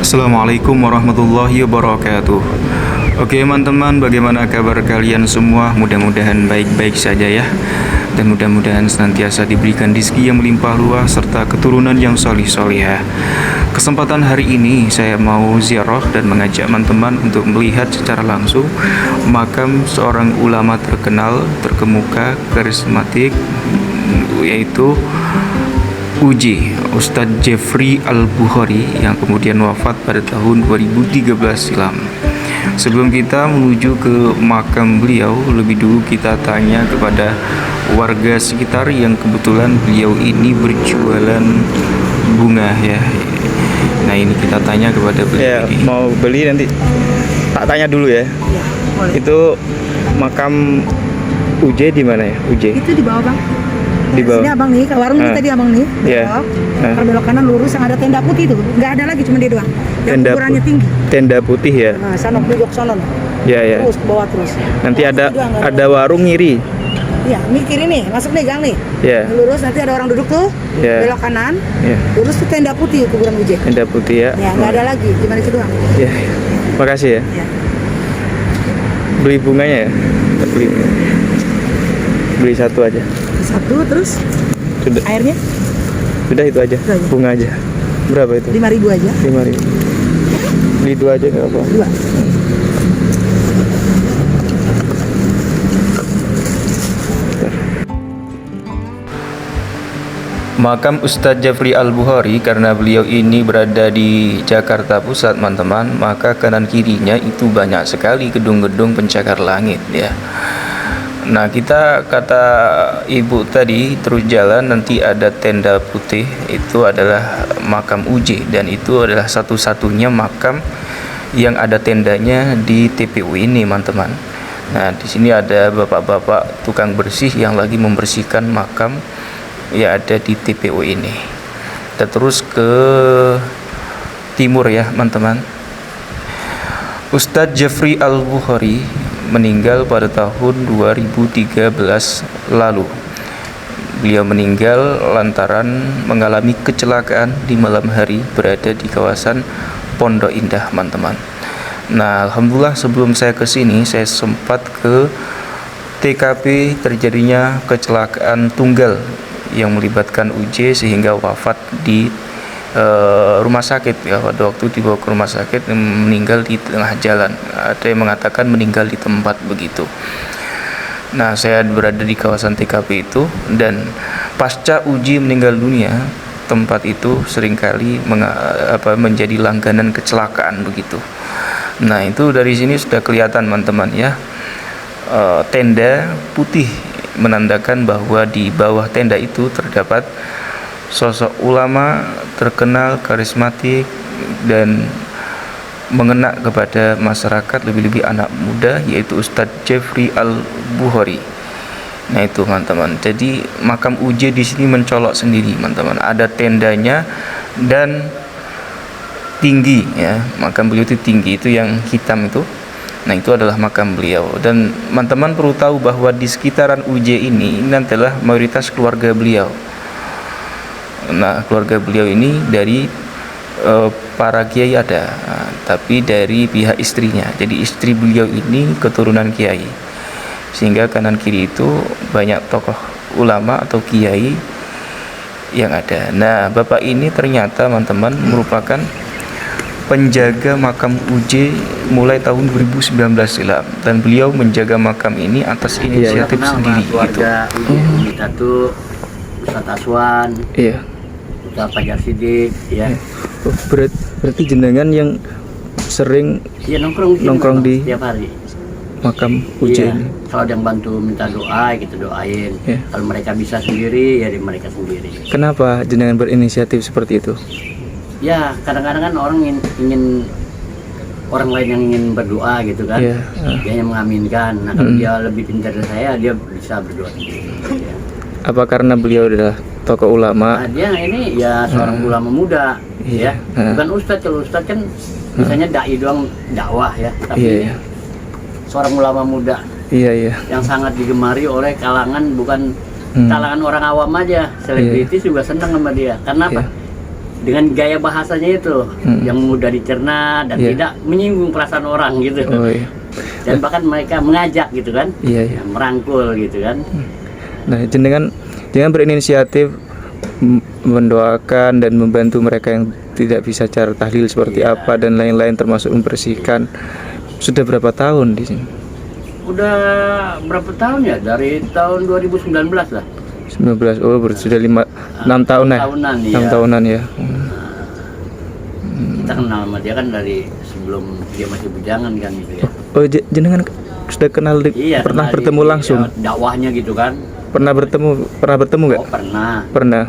Assalamualaikum warahmatullahi wabarakatuh. Oke teman-teman, bagaimana kabar kalian semua? Mudah-mudahan baik-baik saja ya. Dan mudah-mudahan senantiasa diberikan rezeki yang melimpah ruah serta keturunan yang solih-solihah. Kesempatan hari ini saya mau ziarah dan mengajak teman-teman untuk melihat secara langsung makam seorang ulama terkenal, terkemuka, karismatik, yaitu UJ, Ustadz Jeffrey Al-Bukhari, yang kemudian wafat pada tahun 2013 silam. Sebelum kita menuju ke makam beliau, lebih dulu kita tanya kepada warga sekitar yang kebetulan beliau ini berjualan bunga ya. Nah ini kita tanya kepada beliau Ya, ini. mau beli nanti tak tanya dulu ya. Itu makam UJ di mana ya? UJ. Itu di bawah bang. Di bawah. Sini abang nih, ke warung ini tadi abang nih. Iya. Belok. Belok kanan lurus yang ada tenda putih itu. Nggak ada lagi, cuma dia doang. Yang Tenda ukurannya pu- tinggi. Tenda putih ya. Nah, sana pojok sono. Ya ya. Terus ke bawah terus. Nanti Terus ada juga nggak ada warung ngiri. Iya, ini kiri nih, masuk nih gang nih. Ya. Lurus nanti ada orang duduk tuh. Iya. Belok kanan. Ya. Lurus tuh tenda putih kuburan UJ. Tenda putih ya. Ya, nggak ada lagi, cuma itu doang. Ya. Makasih ya. Ya. Beli bunganya ya. Tak beli. Beli satu aja. Satu terus Sudah. airnya Sudah itu aja. Itu aja. Bunga aja. Berapa itu? 5.000 aja. 5.000. Beli dua aja nggak apa. Dua. Makam Ustadz Jeffrey Al-Bukhari, karena beliau ini berada di Jakarta Pusat teman-teman, maka kanan kirinya itu banyak sekali gedung-gedung pencakar langit ya. Nah kita kata ibu tadi terus jalan nanti ada tenda putih, itu adalah makam UJ, dan itu adalah satu-satunya makam yang ada tendanya di TPU ini teman-teman. Nah di sini ada bapak-bapak tukang bersih yang lagi membersihkan makam ya ada di TPU ini. Kita terus ke timur ya teman-teman. Ustadz Jeffrey Al-Bukhari meninggal pada tahun 2013 lalu. Beliau meninggal lantaran mengalami kecelakaan di malam hari berada di kawasan Pondok Indah teman-teman. Nah alhamdulillah sebelum saya ke sini saya sempat ke TKP terjadinya kecelakaan tunggal yang melibatkan UJ sehingga wafat di rumah sakit ya. Pada waktu dibawa ke rumah sakit meninggal di tengah jalan. Ada yang mengatakan meninggal di tempat begitu. Nah saya berada di kawasan TKP itu, dan pasca UJ meninggal dunia, tempat itu seringkali menjadi langganan kecelakaan begitu. Nah itu dari sini sudah kelihatan teman-teman ya, tenda putih menandakan bahwa di bawah tenda itu terdapat sosok ulama terkenal, karismatik, dan mengena kepada masyarakat, lebih-lebih anak muda, yaitu Ustadz Jeffrey Al-Bukhari. Nah itu teman-teman. Jadi makam UJ di sini mencolok sendiri teman-teman. Ada tendanya dan tinggi ya. Makam beliau itu tinggi, itu yang hitam itu. Nah itu adalah makam beliau. Dan teman-teman perlu tahu bahwa di sekitaran UJ ini adalah mayoritas keluarga beliau. Nah keluarga beliau ini dari para kiai ada, tapi dari pihak istrinya. Jadi istri beliau ini keturunan kiai, sehingga kanan kiri itu banyak tokoh ulama atau kiai yang ada. Nah bapak ini ternyata teman-teman merupakan penjaga makam UJ mulai tahun 2019 silam, dan beliau menjaga makam ini atas inisiatif sendiri gitu. Keluarga kita tuh Ustadz Aswan, Iya. Ustadz Fajar Sidik, ya. Oh, berarti jenengan yang sering Iya Nongkrong di- setiap hari. makam UJ Iya. ini. Kalau ada yang bantu minta doa, gitu doain. Iya. Kalau mereka bisa sendiri, ya di mereka sendiri. Kenapa jenengan berinisiatif seperti itu? Ya kadang-kadang kan orang ingin orang lain yang ingin berdoa gitu kan. Iya. Dia yang mengaminkan. Nah kalau dia lebih pintar dari saya, dia bisa berdoa sendiri. Ya. Apa karena beliau adalah tokoh ulama? Nah, dia ini ya seorang ulama muda, Iya. ya. Bukan ustadz. Kalau ustadz kan misalnya dai doang dakwah ya, tapi Iya, ini iya. seorang ulama muda Iya, iya. yang sangat digemari oleh kalangan, bukan kalangan orang awam aja, selebritis juga senang sama dia. Karena apa? Iya. dengan gaya bahasanya itu yang mudah dicerna dan Iya. tidak menyinggung perasaan orang gitu. Oh iya. Dan bahkan mereka mengajak gitu kan, Iya, iya. merangkul gitu kan. Nah, jenengan berinisiatif mendoakan dan membantu mereka yang tidak bisa cara tahlil seperti Iya. apa dan lain-lain, termasuk membersihkan. Sudah berapa tahun di sini? Udah berapa tahun ya? Dari tahun 2019 lah. 19. Oh, berarti sudah 6 tahun ya. Tahunan, 6 iya. tahunan ya. Kita kenal sama dia kan dari sebelum dia masih bujangan kan gitu ya. Oh, jenengan sudah kenal Iya, pernah kenal bertemu di- langsung? ya, dakwahnya gitu kan. Pernah bertemu nggak? Oh pernah. Pernah.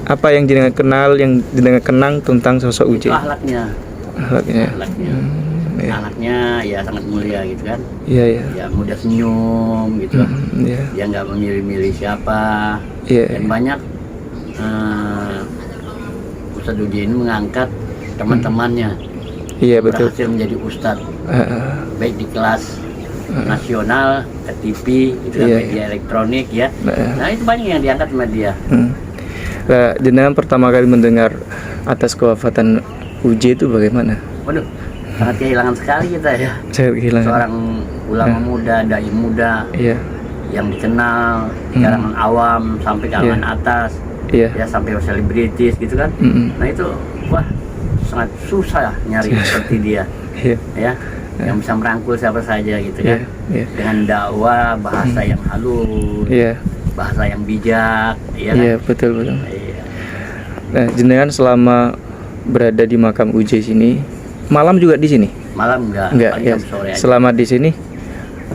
Apa yang jenengan kenal, yang jenengan kenang tentang sosok Itu Uje? akhlaknya. Akhlaknya. Akhlaknya. Iya. Anaknya ya sangat mulia gitu kan. Iya, iya. Ya mudah senyum gitu. Iya. Dia nggak memilih-milih siapa. Iya. Dan banyak Ustadz Uje ini mengangkat teman-temannya Iya, betul. berhasil menjadi ustadz baik di kelas Ah. nasional, ke TV, gitu kan, Iya, media elektronik ya. Nah. Nah itu banyak yang diangkat sama dia. Nah, jenengan pertama kali mendengar atas kewafatan Uje itu bagaimana? Waduh, sangat kehilangan sekali kita ya. Saya kehilangan. Seorang ulama muda, dai muda Iya. yang dikenal di kalangan awam sampai kalangan atas, Iya. ya sampai selebritis gitu kan. Nah itu wah sangat susah nyari seperti dia Iya. ya, yang bisa merangkul siapa saja gitu Iya. kan. Iya. Dengan dakwah bahasa yang halus, Iya. bahasa yang bijak, ya kan? Iya, betul, betul. Iya. Nah, jenengan selama berada di makam Uje sini, malam juga di sini? Malam enggak, Enggak, paling ya. jam sore aja. Selama di sini,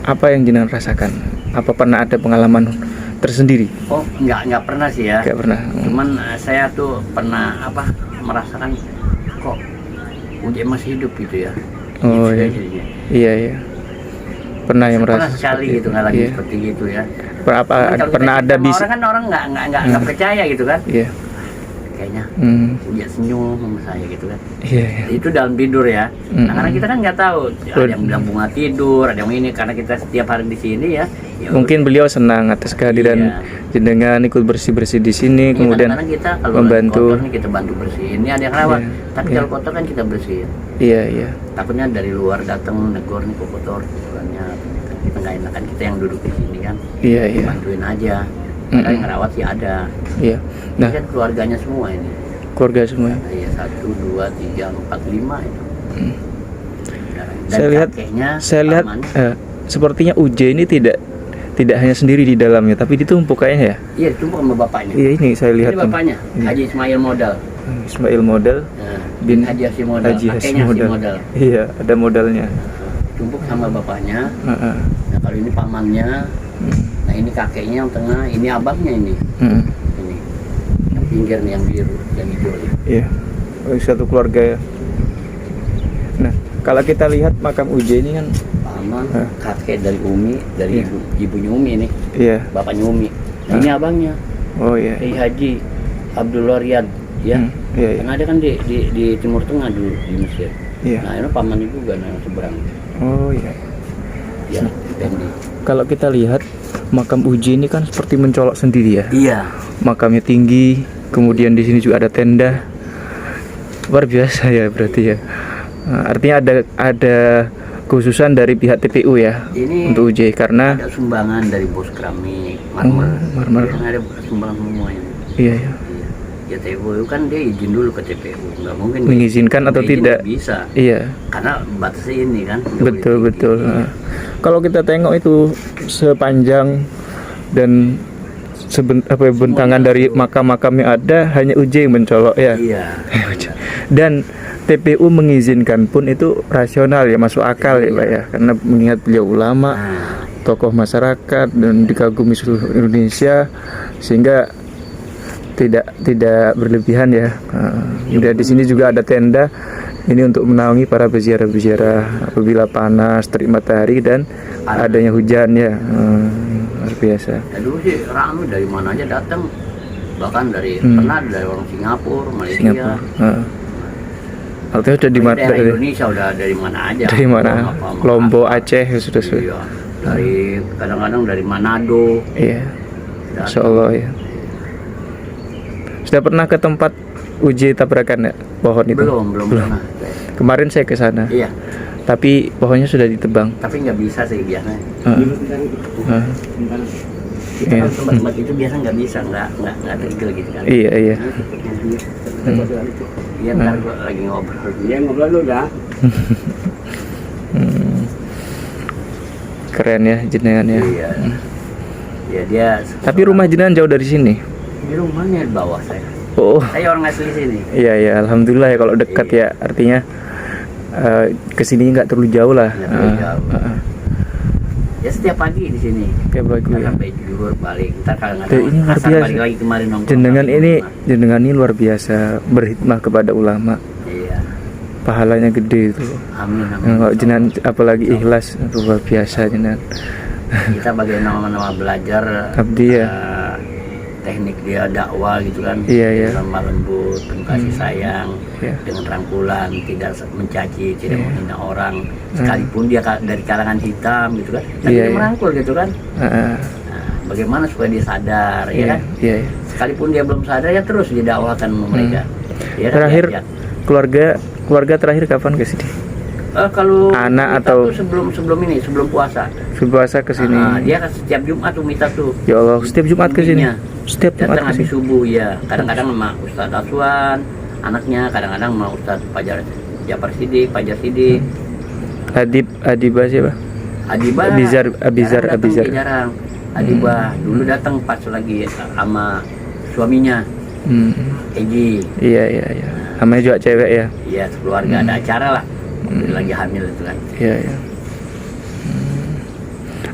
apa yang jenengan rasakan? Apa pernah ada pengalaman tersendiri? Oh, enggak pernah sih ya. Enggak pernah. Cuman saya tuh pernah merasakan kok Uje masih hidup gitu ya. Oh, Gitu iya. ya jadinya. Iya, iya. Pernah yang Pernah merasa sekali seperti gitu itu? ngalamin Iya. seperti gitu ya. Pernah Kalau pernah kita ada cerita bis? sama orang kan orang nggak percaya gitu kan. Iya. Kayaknya Hmm. Uje senyum sama saya gitu kan. Iya, iya. Itu dalam tidur ya. Nah, karena kita kan nggak tahu. Ada yang bilang bunga tidur, ada yang ini karena kita setiap hari di sini ya. Ya Mungkin beliau senang atas kehadiran Iya. jenengan ikut bersih-bersih di sini, Iya, kemudian kadang-kadang kita kalau membantu. kotor nih kita bantu bersihin. Ini ada yang rawat, Iya, tapi iya. kalau kotor kan kita bersihin. Iya, iya. Takutnya dari luar datang negor nih kok kotor, kotorannya kita nggak enakan, kita yang duduk di sini kan. Iya, iya. Bantuin aja. Ada yang ngerawat sih ada. Iya. Ini Nah, kan keluarganya semua ini. keluarga semua. Iya 1, 2, 3, 4, 5 itu. Dan Saya lihat paman, sepertinya Uje ini tidak hanya sendiri di dalamnya, tapi ditumpuk kayaknya ya. iya ditumpuk sama bapaknya. Iya, ini saya lihat Ini bapaknya, Ini. Haji Ismail Modal. Ismail Model Nah, bin Haji Hasim Modal, Haji Hasim kakeknya Hasim Model. Modal. Iya, ada modalnya. Tumpuk sama bapaknya. Heeh. Nah kalau ini pamannya, nah ini kakeknya yang tengah, ini abangnya ini, Heeh. ini yang pinggir nih yang biru, yang hijau ini. Iya. Oh, satu keluarga ya. Nah, kalau kita lihat makam Uje ini kan, Paman, kakek dari Umi, dari Iya. ibunya Umi nih, iya. bapaknya Umi. Nah ini abangnya, Oh iya. Kiai Haji Abdullah Riyad, ya. Iya, iya. Karena dia kan di Timur Tengah dulu di Mesir. Iya. Nah ini pamannya juga, nah seberang, Oh iya. ya, Pendi. Kalau kita lihat makam Uje ini kan seperti mencolok sendiri ya. Iya. Makamnya tinggi, kemudian di sini juga ada tenda. Luar biasa ya berarti ya. Nah, artinya ada khususan dari pihak TPU ya Ini untuk Uje karena ada sumbangan dari bos keramik, marmer. marmer. Yang ada sumbangan semua ini. iya ya, Iya. Ya TPU kan dia izin dulu ke TPU, nggak mungkin mengizinkan atau izin tidak. nggak bisa, Iya, karena batasnya ini kan. nggak boleh betul tinggi. betul. Nah, kalau kita tengok itu sepanjang dan bentangan dari makam-makam yang ada hanya Uje yang mencolok ya. Iya. Dan TPU mengizinkan pun itu rasional ya, masuk akal ya Pak ya, karena mengingat beliau ulama, Nah, tokoh masyarakat dan dikagumi seluruh Indonesia, sehingga tidak berlebihan ya. Kemudian di sini juga ada tenda ini untuk menaungi para peziarah-peziarah apabila panas, terik matahari dan adanya hujan ya. Luar biasa. ya dulu sih ramai dari mana aja datang, bahkan dari pernah dari orang Singapura, Malaysia. Singapura. Artinya sudah di mana? Daerah Indonesia udah dari mana aja. Dari mana? Apa, Lombok, Aceh sudah. Iya. Dari kadang-kadang dari Manado. Iya. Insya Allah ya. Sudah pernah ke tempat Uji tabrakan ya pohon itu? Belum pernah. Kemarin saya ke sana. Iya, Tapi pohonnya sudah ditebang. tapi nggak bisa sih biasanya. Kita Iya. kan tempat-tempat itu biasa nggak bisa, nggak tegel gitu kan. Iya, iya. Iya, ntar gua lagi ngobrol. Iya, ngobrol lu dah. Keren ya jenengan ya. Iya. Ya dia. Tapi rumah jenengan jauh dari sini. di rumahnya di bawah saya. Oh. Saya orang asli sini. Iya, ya, alhamdulillah ya kalau dekat ya, artinya ke sini nggak terlalu jauh lah. Nggak terlalu jauh. Ya setiap pagi di sini. Kayak bagus ya. Sampai tidur balik. Ntar kalau nggak Tuh, ini luar asar biasa. balik lagi kemarin nongkrong. Jenengan ini luar biasa berkhidmah kepada ulama. Iya. Pahalanya gede itu. Amin. Kalau jenengan apalagi ikhlas itu luar biasa jenengan. Kita bagai nama-nama belajar Abdi ya. Teknik dia dakwah gitu kan. Iya, iya. Lemah lembut, penuh kasih sayang, Iya. dengan rangkulan, tidak mencaci, tidak menghina orang, sekalipun dia dari kalangan hitam gitu kan. Tapi Iya, dia iya. merangkul gitu kan. Heeh. Nah, bagaimana supaya dia sadar, ya Iya, kan? iya, iya. Sekalipun dia belum sadar ya terus didakwahkan sama mereka. Ya kan? Terakhir Ya, ya. keluarga terakhir kapan ke sini? Kalau Anak Mita atau- tuh sebelum puasa. Puasa ke sini. Dia kan setiap Jumat tuh Mita tuh. Ya Allah, setiap Jumat ke sini. Ininya. Setiap Jumat Datang ke habis sini. subuh ya. Kadang-kadang sama Ustaz Aswan, anaknya, kadang-kadang sama Ustaz Jafar Sidik, Fajar Sidik, Adibah siapa? Adibah. Abizar. Jarang datang, dia jarang. Adibah dulu datang pas lagi sama suaminya, Egi. Iya, iya, iya. Namanya juga cewek ya. Ya keluarga ada acara lah. Lagi hamil itu kan. Iya, iya.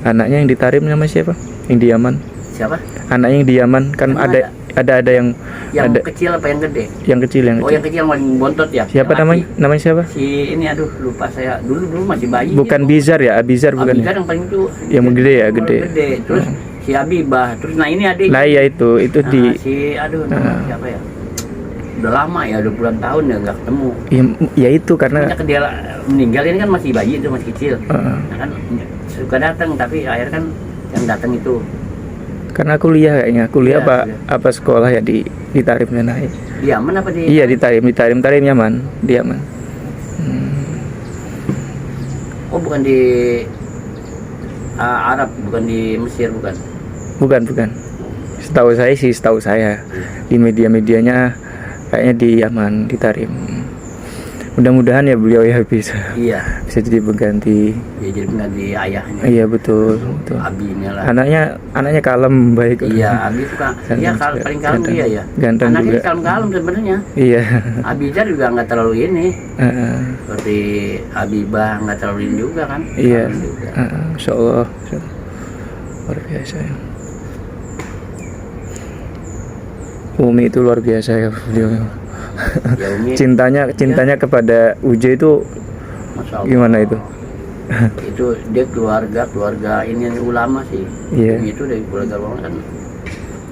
Anaknya yang di Tarim nama siapa? Yang di Yaman. Siapa? Anaknya yang di Yaman kan Emang ada yang Yang ada kecil apa yang gede? yang kecil yang Oh kecil. yang kecil yang bontot ya. Siapa Yang laki. namanya? Namanya siapa? Si ini aduh lupa saya. Dulu masih bayi. Bukan dia. Bizar ya? Abizar bukan Abizar ya? yang paling itu. Yang gede ya, gede. Terus si Abibah. Terus nah ini adik. Nah, ya itu di Si aduh nama siapa ya? Udah lama ya, udah puluhan tahun ya nggak ketemu. ya itu karena Sejak dia meninggal ini kan masih bayi itu masih kecil. Heeh. Nah kan suka datang tapi akhirnya kan yang datang itu karena kuliah kayaknya. Kuliah Iya, apa sekolah ya di Tarim sana. di Yaman apa di? Iya di Tarim Yaman, di Yaman. Oh bukan di Arab, bukan di Mesir, bukan. Bukan. Setahu saya di media-medianya kayaknya di Yaman, di Tarim. Mudah-mudahan ya beliau ya bisa Iya. jadi pengganti. Ya jadi pengganti ayahnya. Iya betul. Abinya lah. Anaknya kalem, baik. Iya, Abi suka. Iya, Ganteng paling juga. kalem Ganteng. dia ya. Ganteng Anaknya juga. kalem-kalem sebenarnya. Iya. Abijar juga nggak terlalu ini. Heeh. Seperti Habibah nggak terlalu ini juga kan. Iya. Kalem juga. Insya Allah. Luar biasa ya. Umi itu luar biasa ya beliau. Ya Umi, Cintanya kepada Uje itu Masya Allah. gimana itu? Itu dia keluarga ini ulama sih. Iya. Umi itu dari keluarga ulama kan.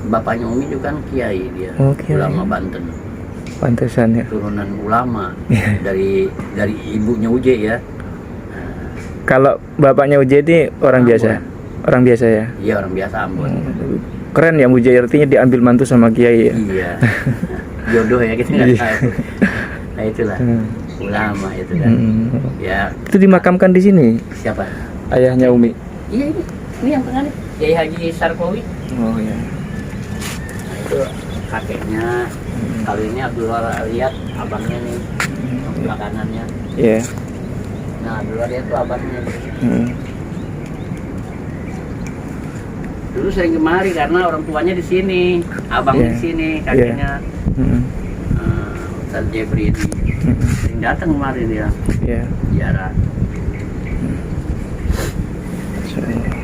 Bapaknya Umi juga kan kiai dia. Oh, kiai. Ulama Banten. Pantesan ya. Turunan ulama Iya. dari ibunya Uje ya. Kalau bapaknya Uje ini orang Ambon. biasa. Orang biasa ya. Iya orang biasa Ambon. Keren ya Uje, artinya diambil mantu sama kiai ya. Iya. Jodoh ya kita nggak tahu. Nah itulah ulama itu kan. Ya Itu dimakamkan di sini siapa? ayahnya Umi. Iya ini yang tengah nih. Kiai Haji Sarkowi. Oh iya. Nah itu kakeknya. Kalau ini Abdullah lihat abangnya nih. Sebelah kanannya. Iya. Nah Abdullah lihat tuh abangnya. Dulu sering kemari karena orang tuanya di sini, abangnya Iya. di sini, kakeknya Ustaz Jebri ini sering datang kemari dia Iya. ziarah. Insya Allah.